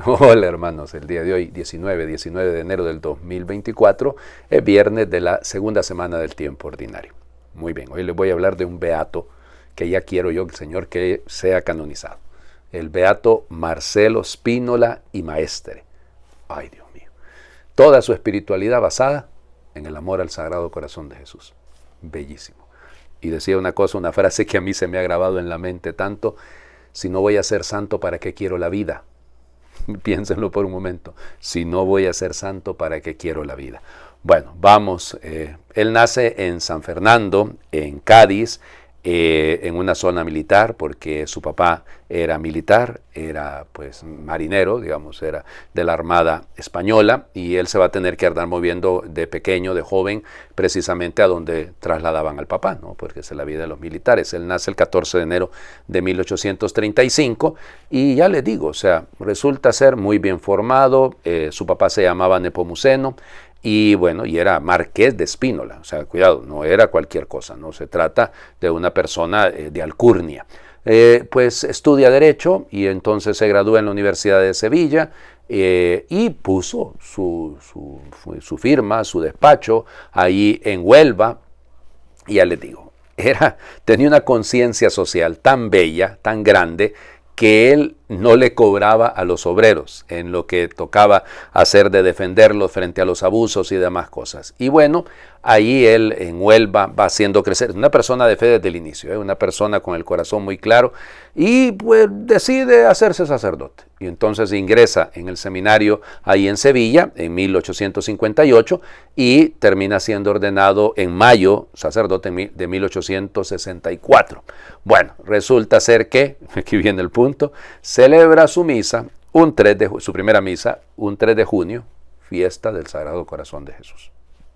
Hola hermanos, el día de hoy, 19 de enero del 2024, es viernes de la segunda semana del tiempo ordinario. Muy bien, hoy les voy a hablar de un beato que ya quiero yo, el Señor, que sea canonizado. El beato Marcelo Spínola y Maestre. Ay, Dios mío. Toda su espiritualidad basada en el amor al Sagrado Corazón de Jesús. Bellísimo. Y decía una frase que a mí se me ha grabado en la mente tanto: si no voy a ser santo, ¿para qué quiero la vida? Piénsenlo por un momento. Si no voy a ser santo, ¿para qué quiero la vida? Bueno, vamos. Él nace en San Fernando, en Cádiz, en una zona militar, porque su papá era militar, era pues marinero, digamos, era de la Armada Española, y él se va a tener que andar moviendo de pequeño, de joven, precisamente a donde trasladaban al papá, ¿no? Porque es la vida de los militares. Él nace el 14 de enero de 1835 y ya les digo, o sea, resulta ser muy bien formado. Su papá se llamaba Nepomuceno, y bueno, y era marqués de Spínola, o sea, cuidado, no era cualquier cosa, no se trata de una persona de alcurnia. Pues estudia Derecho y entonces se gradúa en la Universidad de Sevilla, y puso su firma, su despacho, ahí en Huelva. Y ya les digo, tenía una conciencia social tan bella, tan grande, que él no le cobraba a los obreros en lo que tocaba hacer de defenderlos frente a los abusos y demás cosas. Y bueno, ahí él en Huelva va haciendo crecer. Una persona de fe desde el inicio, una persona con el corazón muy claro, y pues decide hacerse sacerdote. Y entonces ingresa en el seminario ahí en Sevilla en 1858 y termina siendo ordenado en mayo sacerdote de 1864. Bueno, resulta ser que, aquí viene el punto, celebra su misa, su primera misa, un 3 de junio, fiesta del Sagrado Corazón de Jesús.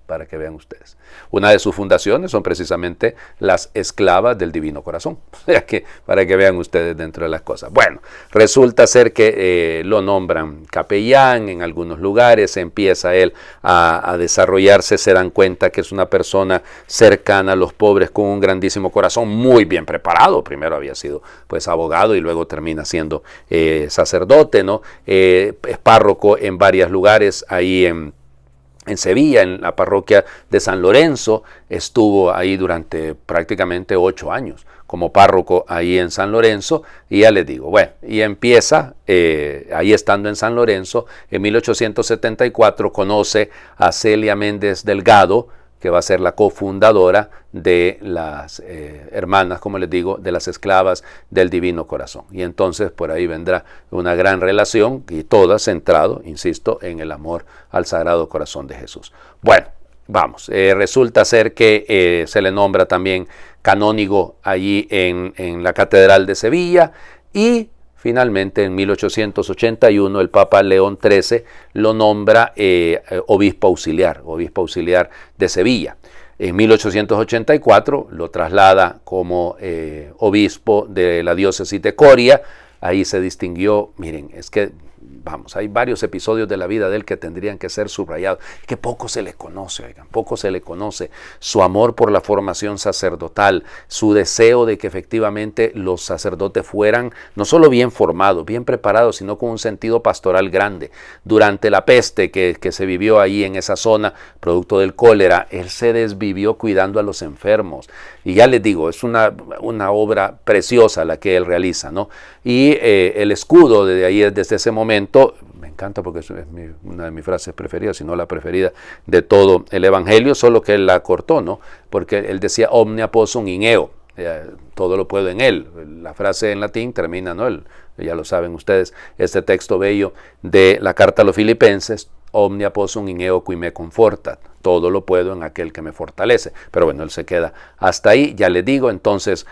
Para que vean ustedes. Una de sus fundaciones son precisamente las Esclavas del Divino Corazón. O sea que, para que vean ustedes dentro de las cosas. Bueno, resulta ser que lo nombran capellán en algunos lugares, empieza él a desarrollarse, se dan cuenta que es una persona cercana a los pobres con un grandísimo corazón, muy bien preparado. Primero había sido pues abogado y luego termina siendo sacerdote, ¿no? Es párroco en varios lugares ahí en Sevilla, en la parroquia de San Lorenzo. Estuvo ahí durante prácticamente 8 años como párroco ahí en San Lorenzo, y ya les digo, bueno, y empieza, ahí estando en San Lorenzo, en 1874 conoce a Celia Méndez Delgado, que va a ser la cofundadora de las hermanas, como les digo, de las Esclavas del Divino Corazón. Y entonces por ahí vendrá una gran relación, y toda centrado, insisto, en el amor al Sagrado Corazón de Jesús. Bueno, vamos, resulta ser que se le nombra también canónigo allí en la Catedral de Sevilla, y finalmente, en 1881, el Papa León XIII lo nombra obispo auxiliar de Sevilla. En 1884 lo traslada como obispo de la diócesis de Coria. Ahí se distinguió, miren, es que vamos, hay varios episodios de la vida de él que tendrían que ser subrayados, que poco se le conoce, oigan, poco se le conoce. Su amor por la formación sacerdotal, su deseo de que efectivamente los sacerdotes fueran no solo bien formados, bien preparados, sino con un sentido pastoral grande. Durante la peste que se vivió ahí en esa zona, producto del cólera, él se desvivió cuidando a los enfermos. Y ya les digo, es una obra preciosa la que él realiza, ¿no? Y el escudo de ahí, desde ese momento, me encanta porque es una de mis frases preferidas, si no la preferida de todo el Evangelio, solo que él la cortó, ¿no? Porque él decía omnia possum in eo, todo lo puedo en él. La frase en latín termina, ¿no? Ya lo saben ustedes, este texto bello de la carta a los Filipenses, omnia possum in eo qui me confortat, todo lo puedo en aquel que me fortalece. Pero bueno, él se queda hasta ahí, ya les digo. Entonces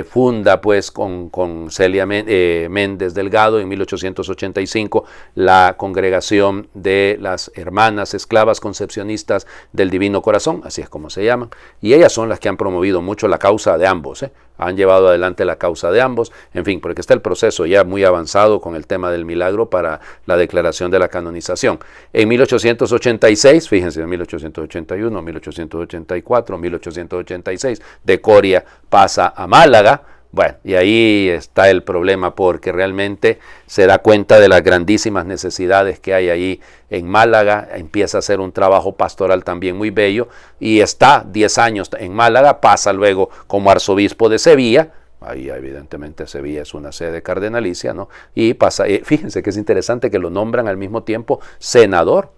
funda pues con Celia Méndez Delgado en 1885 la congregación de las hermanas esclavas concepcionistas del Divino Corazón, así es como se llaman, y ellas son las que han promovido mucho la causa de ambos, han llevado adelante la causa de ambos, en fin, porque está el proceso ya muy avanzado con el tema del milagro para la declaración de la canonización. En 1886, fíjense, en 1881, 1884, 1886, de Coria pasa a Málaga, Bueno, y ahí está el problema porque realmente se da cuenta de las grandísimas necesidades que hay ahí en Málaga, empieza a hacer un trabajo pastoral también muy bello y está 10 años en Málaga, pasa luego como arzobispo de Sevilla. Ahí evidentemente Sevilla es una sede cardenalicia, ¿no? Y pasa, fíjense que es interesante que lo nombran al mismo tiempo senador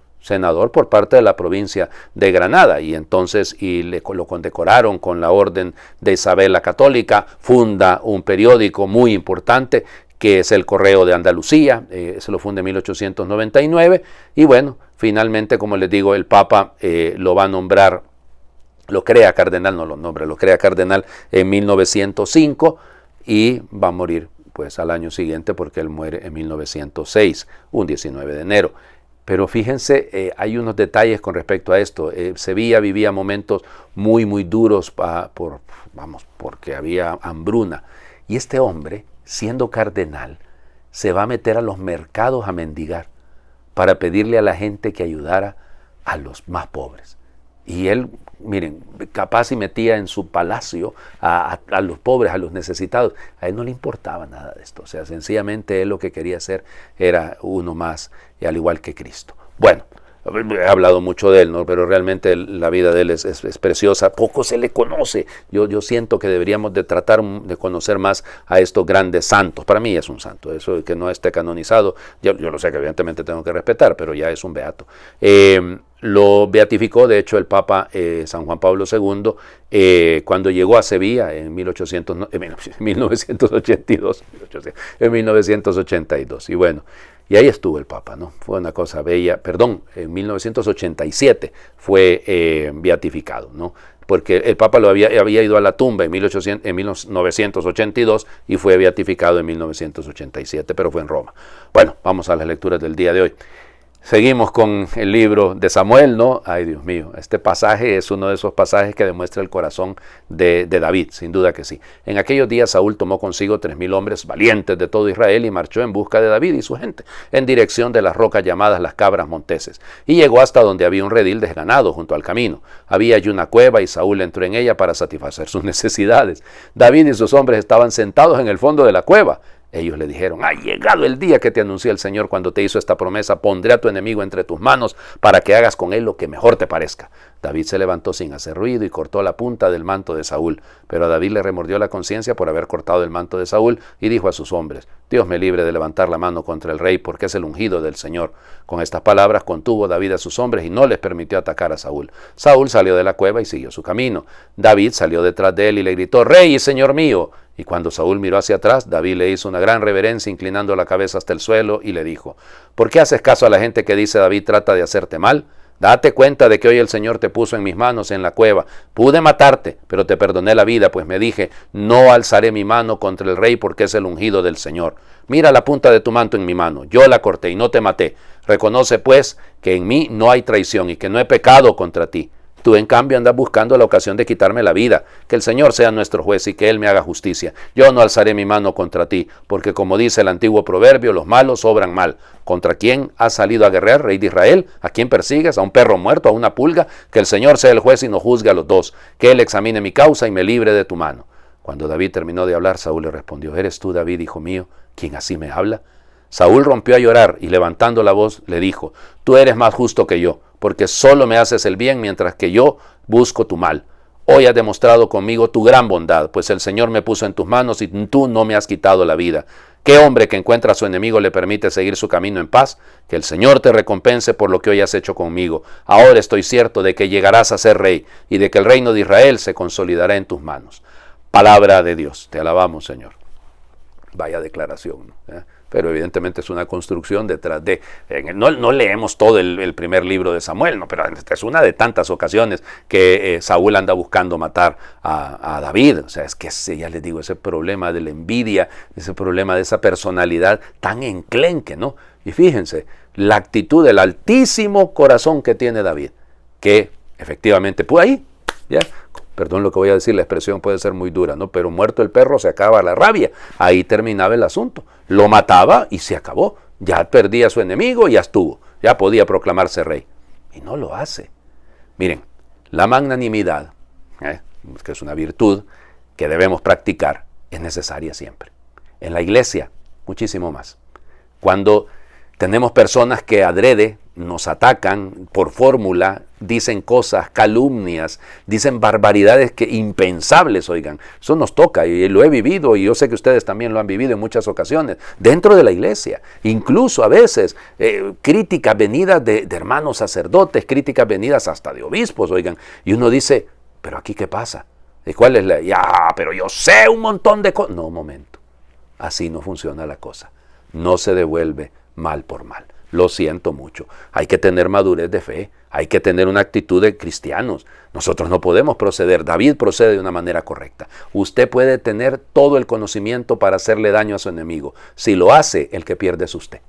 por parte de la provincia de Granada, y entonces lo condecoraron con la Orden de Isabel la Católica, funda un periódico muy importante que es el Correo de Andalucía, se lo funda en 1899, y bueno, finalmente, como les digo, el Papa lo va a nombrar, lo crea cardenal, no lo nombra, lo crea cardenal en 1905 y va a morir pues al año siguiente porque él muere en 1906, un 19 de enero. Pero fíjense, hay unos detalles con respecto a esto. Sevilla vivía momentos muy, muy duros porque había hambruna. Y este hombre, siendo cardenal, se va a meter a los mercados a mendigar para pedirle a la gente que ayudara a los más pobres. Y él, miren, capaz y metía en su palacio a los pobres, a los necesitados. A él no le importaba nada de esto. O sea, sencillamente él lo que quería hacer era uno más, al igual que Cristo. Bueno, he hablado mucho de él, ¿no? Pero realmente la vida de él es preciosa. Poco se le conoce. Yo siento que deberíamos de tratar de conocer más a estos grandes santos. Para mí es un santo. Eso de que no esté canonizado, yo lo sé que evidentemente tengo que respetar, pero ya es un beato. Lo beatificó, de hecho, el Papa San Juan Pablo II cuando llegó a Sevilla en 1982. En 1982. Y bueno, y ahí estuvo el Papa, ¿no? Fue una cosa bella. Perdón, en 1987 fue beatificado, ¿no? Porque el Papa había ido a la tumba en 1982 y fue beatificado en 1987, pero fue en Roma. Bueno, vamos a las lecturas del día de hoy. Seguimos con el libro de Samuel, ¿no? Ay, Dios mío, este pasaje es uno de esos pasajes que demuestra el corazón de David, sin duda que sí. En aquellos días Saúl tomó consigo 3,000 hombres valientes de todo Israel y marchó en busca de David y su gente, en dirección de las rocas llamadas las Cabras Monteses, y llegó hasta donde había un redil de ganado junto al camino. Había allí una cueva y Saúl entró en ella para satisfacer sus necesidades. David y sus hombres estaban sentados en el fondo de la cueva. Ellos le dijeron: ha llegado el día que te anunció el Señor cuando te hizo esta promesa: pondré a tu enemigo entre tus manos para que hagas con él lo que mejor te parezca. David se levantó sin hacer ruido y cortó la punta del manto de Saúl. Pero a David le remordió la conciencia por haber cortado el manto de Saúl y dijo a sus hombres: Dios me libre de levantar la mano contra el rey, porque es el ungido del Señor. Con estas palabras contuvo David a sus hombres y no les permitió atacar a Saúl. Saúl salió de la cueva y siguió su camino. David salió detrás de él y le gritó: Rey y Señor mío. Y cuando Saúl miró hacia atrás, David le hizo una gran reverencia, inclinando la cabeza hasta el suelo, y le dijo: ¿por qué haces caso a la gente que dice David trata de hacerte mal? Date cuenta de que hoy el Señor te puso en mis manos en la cueva. Pude matarte, pero te perdoné la vida, pues me dije: no alzaré mi mano contra el rey, porque es el ungido del Señor. Mira la punta de tu manto en mi mano. Yo la corté y no te maté. Reconoce pues que en mí no hay traición y que no he pecado contra ti. Tú, en cambio, andas buscando la ocasión de quitarme la vida. Que el Señor sea nuestro juez y que Él me haga justicia. Yo no alzaré mi mano contra ti, porque como dice el antiguo proverbio, los malos obran mal. ¿Contra quién has salido a guerrear, rey de Israel? ¿A quién persigues? ¿A un perro muerto? ¿A una pulga? Que el Señor sea el juez y nos juzgue a los dos. Que Él examine mi causa y me libre de tu mano. Cuando David terminó de hablar, Saúl le respondió: ¿eres tú, David, hijo mío, quien así me habla? Saúl rompió a llorar y, levantando la voz, le dijo: tú eres más justo que yo, porque solo me haces el bien mientras que yo busco tu mal. Hoy has demostrado conmigo tu gran bondad, pues el Señor me puso en tus manos y tú no me has quitado la vida. ¿Qué hombre que encuentra a su enemigo le permite seguir su camino en paz? Que el Señor te recompense por lo que hoy has hecho conmigo. Ahora estoy cierto de que llegarás a ser rey y de que el reino de Israel se consolidará en tus manos. Palabra de Dios. Te alabamos, Señor. Vaya declaración, ¿no? Pero evidentemente es una construcción detrás de... No leemos todo el primer libro de Samuel, ¿no? Pero es una de tantas ocasiones que Saúl anda buscando matar a David. O sea, es que ya les digo, ese problema de la envidia, ese problema de esa personalidad tan enclenque, ¿no? Y fíjense, la actitud del altísimo corazón que tiene David, que efectivamente, pues ahí, ¿ya? Perdón lo que voy a decir, la expresión puede ser muy dura, ¿no? Pero muerto el perro se acaba la rabia. Ahí terminaba el asunto. Lo mataba y se acabó. Ya perdía a su enemigo y ya estuvo. Ya podía proclamarse rey. Y no lo hace. Miren, la magnanimidad, que es una virtud que debemos practicar, es necesaria siempre. En la iglesia, muchísimo más. Cuando tenemos personas que adrede nos atacan por fórmula, dicen cosas, calumnias, dicen barbaridades que impensables, oigan. Eso nos toca y lo he vivido y yo sé que ustedes también lo han vivido en muchas ocasiones, dentro de la iglesia. Incluso a veces críticas venidas de hermanos sacerdotes, críticas venidas hasta de obispos, oigan. Y uno dice, ¿pero aquí qué pasa? ¿Y cuál es la? Ya, pero yo sé un montón de cosas. No, un momento. Así no funciona la cosa. No se devuelve mal por mal. Lo siento mucho. Hay que tener madurez de fe. Hay que tener una actitud de cristianos. Nosotros no podemos proceder. David procede de una manera correcta. Usted puede tener todo el conocimiento para hacerle daño a su enemigo. Si lo hace, el que pierde es usted.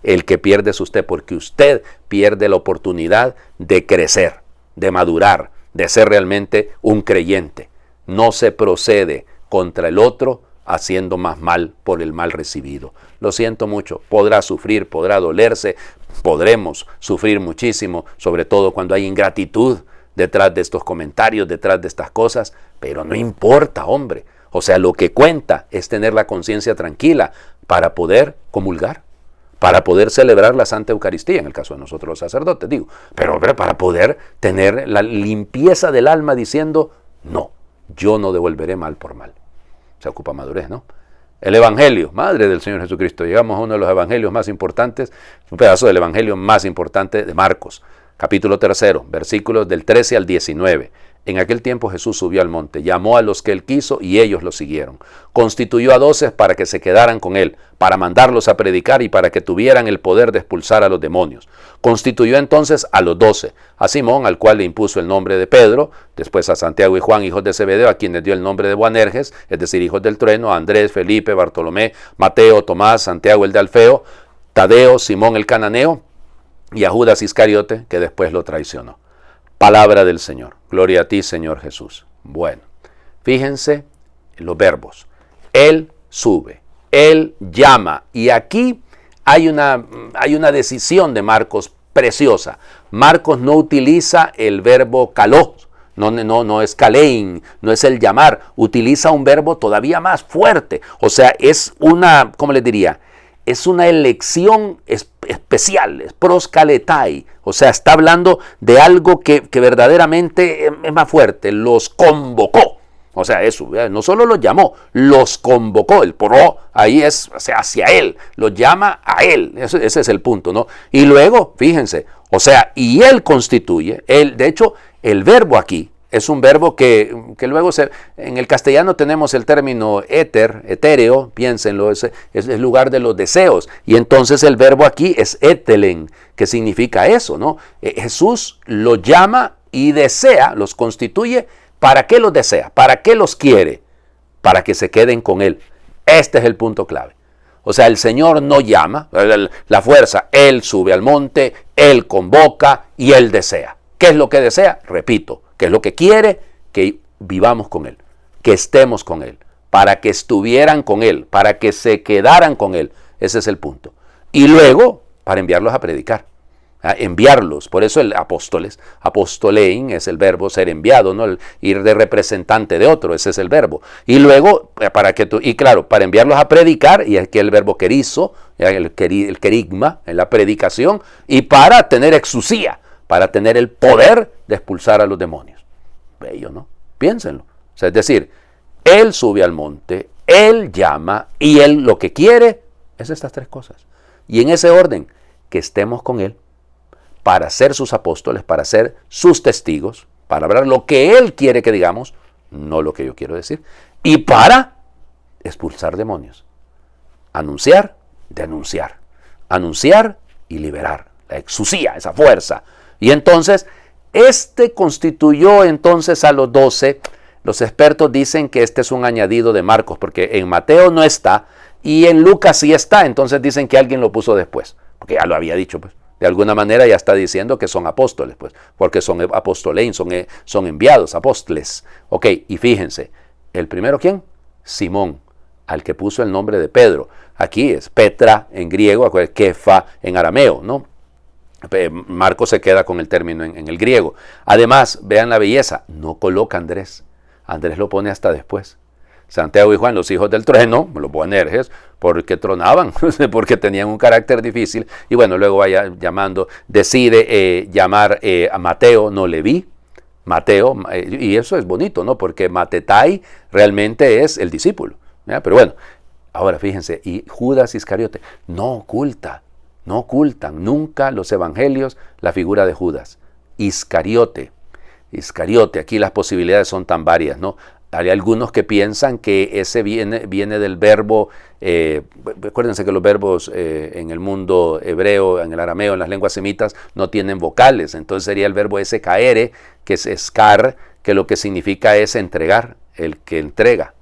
El que pierde es usted, porque usted pierde la oportunidad de crecer, de madurar, de ser realmente un creyente. No se procede contra el otro haciendo más mal por el mal recibido. Lo siento mucho, podrá sufrir, podrá dolerse, podremos sufrir muchísimo, sobre todo cuando hay ingratitud detrás de estos comentarios, detrás de estas cosas, pero no importa, hombre. O sea, lo que cuenta es tener la conciencia tranquila para poder comulgar, para poder celebrar la Santa Eucaristía, en el caso de nosotros los sacerdotes, digo, pero para poder tener la limpieza del alma diciendo, no, yo no devolveré mal por mal. Se ocupa madurez, ¿no? El Evangelio, madre del Señor Jesucristo. Llegamos a uno de los evangelios más importantes, un pedazo del evangelio más importante de Marcos, capítulo 3, versículos del 13 al 19. En aquel tiempo Jesús subió al monte, llamó a los que él quiso y ellos lo siguieron. Constituyó a 12 para que se quedaran con él, para mandarlos a predicar y para que tuvieran el poder de expulsar a los demonios. Constituyó entonces a los 12, a Simón, al cual le impuso el nombre de Pedro, después a Santiago y Juan, hijos de Zebedeo, a quienes dio el nombre de Boanerges, es decir, hijos del trueno, a Andrés, Felipe, Bartolomé, Mateo, Tomás, Santiago el de Alfeo, Tadeo, Simón el cananeo y a Judas Iscariote, que después lo traicionó. Palabra del Señor. Gloria a ti, Señor Jesús. Bueno, fíjense en los verbos. Él sube, Él llama. Y aquí hay una decisión de Marcos preciosa. Marcos no utiliza el verbo caló. No es calein, no es el llamar. Utiliza un verbo todavía más fuerte. O sea, es una, ¿cómo les diría? Es una elección especial, es proskaletai, o sea, está hablando de algo que verdaderamente es más fuerte, los convocó, o sea, eso, no solo los llamó, los convocó, el pro ahí es, o sea, hacia él, los llama a él, ese es el punto, ¿no? Y luego, fíjense, o sea, y él constituye, de hecho, el verbo aquí, es un verbo que luego en el castellano tenemos el término etéreo, piénsenlo, es el lugar de los deseos. Y entonces el verbo aquí es etelen, que significa eso, ¿no? Jesús los llama y desea, los constituye. ¿Para qué los desea? ¿Para qué los quiere? Para que se queden con Él. Este es el punto clave. O sea, el Señor no llama, la fuerza, Él sube al monte, Él convoca y Él desea. ¿Qué es lo que desea? Repito. Que es lo que quiere, que vivamos con Él, que estemos con Él, para que estuvieran con Él, para que se quedaran con Él. Ese es el punto. Y luego, para enviarlos a predicar, enviarlos. Por eso el apóstoles, apostolein es el verbo ser enviado, ¿no? El ir de representante de otro, ese es el verbo. Y luego, para enviarlos a predicar, y aquí el verbo querizo, el querigma, en la predicación, y para tener exusía, para tener el poder de expulsar a los demonios. Bello, ¿no? Piénsenlo. O sea, es decir, Él sube al monte, Él llama y Él lo que quiere es estas tres cosas. Y en ese orden, que estemos con Él para ser sus apóstoles, para ser sus testigos, para hablar lo que Él quiere que digamos, no lo que yo quiero decir, y para expulsar demonios. Anunciar, denunciar. Anunciar y liberar. La exusía, esa fuerza. Y entonces, constituyó entonces a los 12. Los expertos dicen que este es un añadido de Marcos, porque en Mateo no está y en Lucas sí está. Entonces dicen que alguien lo puso después, porque ya lo había dicho, pues. De alguna manera ya está diciendo que son apóstoles, pues, porque son apostolein, son enviados, apóstoles. Ok, y fíjense, ¿el primero quién? Simón, al que puso el nombre de Pedro. Aquí es Petra en griego, Kefa en arameo, ¿no? Marcos se queda con el término en el griego. Además, vean la belleza, no coloca Andrés. Andrés lo pone hasta después. Santiago y Juan, los hijos del trueno, los Boanerges, porque tronaban, porque tenían un carácter difícil. Y bueno, luego vaya llamando, decide llamar a Mateo, no Leví, Mateo, y eso es bonito, ¿no? Porque Matetai realmente es el discípulo, ¿ya? Pero bueno, ahora fíjense, y Judas Iscariote, no ocultan nunca los evangelios la figura de Judas. Iscariote, aquí las posibilidades son tan varias, ¿no? Hay algunos que piensan que ese viene del verbo, acuérdense que los verbos en el mundo hebreo, en el arameo, en las lenguas semitas, no tienen vocales, entonces sería el verbo ese caere, que es escar, que lo que significa es entregar, el que entrega,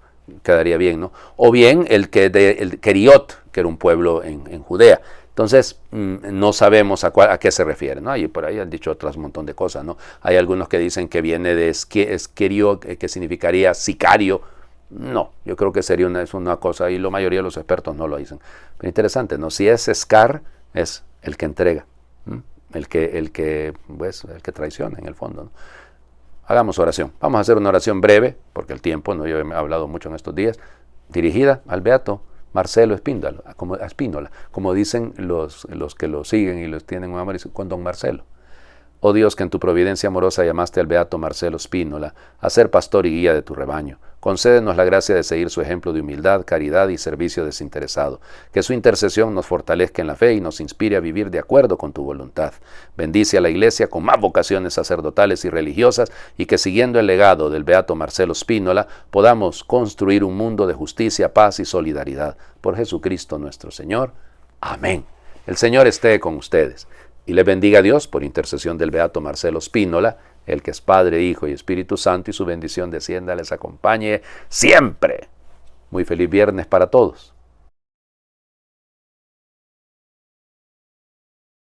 quedaría bien, ¿no? O bien el Keriot, que era un pueblo en Judea. Entonces, no sabemos a qué se refiere, ¿no? Y por ahí han dicho otras montón de cosas, ¿no? Hay algunos que dicen que viene de esquerio, que significaría sicario. No, yo creo que es una cosa, y la mayoría de los expertos no lo dicen. Pero interesante, ¿no? Si es escar, es el que entrega, el que traiciona en el fondo, ¿no? Hagamos oración. Vamos a hacer una oración breve, porque el tiempo, ¿no? Yo he hablado mucho en estos días, dirigida al beato Marcelo Spínola, como dicen los que lo siguen y los tienen un amor con don Marcelo. Oh Dios, que en tu providencia amorosa llamaste al beato Marcelo Spínola a ser pastor y guía de tu rebaño. Concédenos la gracia de seguir su ejemplo de humildad, caridad y servicio desinteresado. Que su intercesión nos fortalezca en la fe y nos inspire a vivir de acuerdo con tu voluntad. Bendice a la Iglesia con más vocaciones sacerdotales y religiosas y que siguiendo el legado del beato Marcelo Spínola podamos construir un mundo de justicia, paz y solidaridad. Por Jesucristo nuestro Señor. Amén. El Señor esté con ustedes. Y le bendiga a Dios por intercesión del beato Marcelo Spínola, el que es Padre, Hijo y Espíritu Santo, y su bendición descienda, les acompañe siempre. Muy feliz viernes para todos.